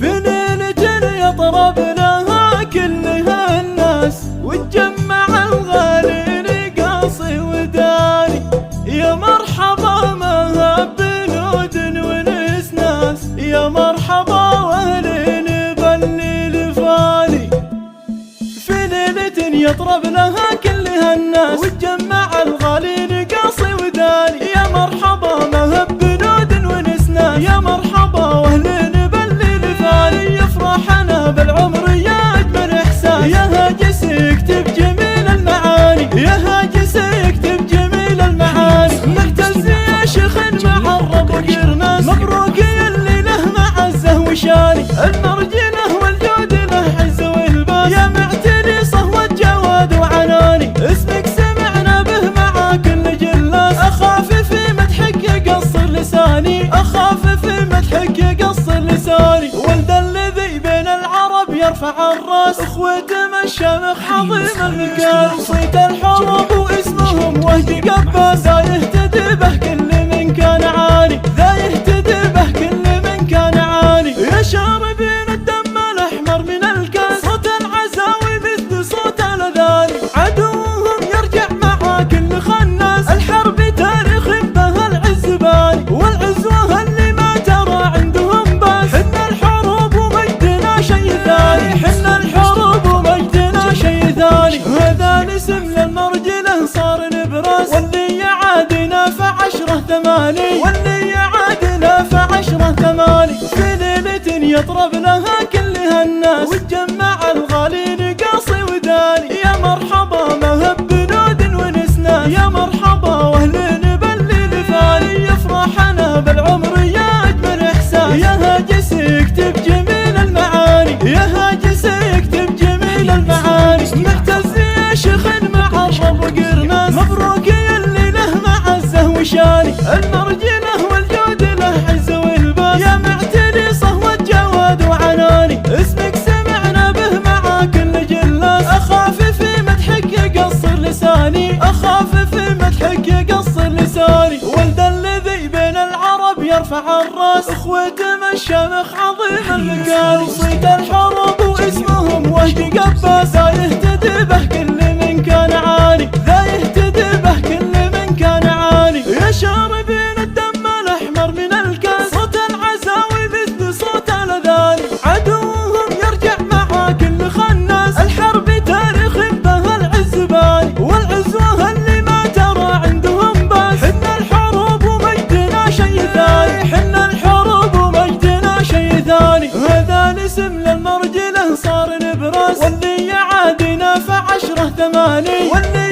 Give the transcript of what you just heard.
في ليلة يطرب لها كلها الناس، وتجمع الغالي رقاصي وداني. يا مرحبا ما بنود ونس ناس، يا مرحبا واهلين بالليل فاني. في ليلة يطرب لها كلها الناس، وتجمع الغالي رقاصي وداني. يا مرحبا ما بنود ونس ناس، يا مرحبا واهلين بالليل فاني. يفرحنا بالعمر يا اجمل احساس، يا هاجس يكتب جميل المعاني، يا هاجس يكتب جميل المعاني. نعتز يا شيخ مع الرب وقرناس، مبروك يا اللي له معزه وشاني. المرجله والجود له عز والباس، يا معتني صهوة جواد وعناني. اسمك سمعنا به مع كل جلاس، اخاف في مدحك يقصر لساني، اخاف في مدحك يقصر لساني. ولد الذي بين العرب يرفع الراس، اخوة الشامخ عظيم المكان. صيت الحروب واسمهم وهدي قباس، ذا يهتدي به كل من كان عاني، ذا يهتدي به كل من كان عاني. يا شاربين الدم الاحمر من الكاس، صوت العزاوي مثل صوت الاذان. عدوهم يرجع مع كل خناس، الحرب تاريخ به العز باني. والعزوه اللي ما ترى عندهم باس، حنا الحروب ومجدنا شي ثاني، حنا الحروب ومجدنا شي ثاني. هذا الاسم للمرجله صار نبراس، واللي يعادنا فعشره ثماني، واللي يعادنا فعشره ثماني. في ليلة يطرب لها كلها الناس، وتجمع الغالي رقاصي وداني. يا مرحبا ما بنود ونس ناس، يا مرحبا واهلين بالليل فاني. يفرحنا بالعمر يا اجمل احساس، يا هاجس يكتب جميل المعاني، يا هاجس يكتب جميل المعاني. نعتز يا شيخ مع الرب وقرناس، مبروك يا اللي له معزه وشاني. المرجله والجود له عز والباس، يا معتني صهوة جواد وعناني. اسمك سمعنا به مع كل جلاس، اخاف في مدحك يقصر لساني، اخاف في مدحك يقصر لساني. ولد الذي بين العرب يرفع الراس، اخوة الشامخ عظيم المكان. صيت الحروب واسمهم وهدي قباس، ذا يهتدي به كل من كان عاني، ذا يهتدي به كل من كان عاني. يا شاربين الدم الاحمر من الكاس، صوت العزاوي مثل صوت الاذان. عدوهم يرجع مع كل خناس، الحرب تاريخ به العز باني. والعزوه اللي ما ترى عندهم باس، حنا الحروب ومجدنا شي ثاني، حنا الحروب ومجدنا شي ثاني. هذا الاسم للمرجله صار نبراس، واللي يعادنا فعشره ثماني، واللي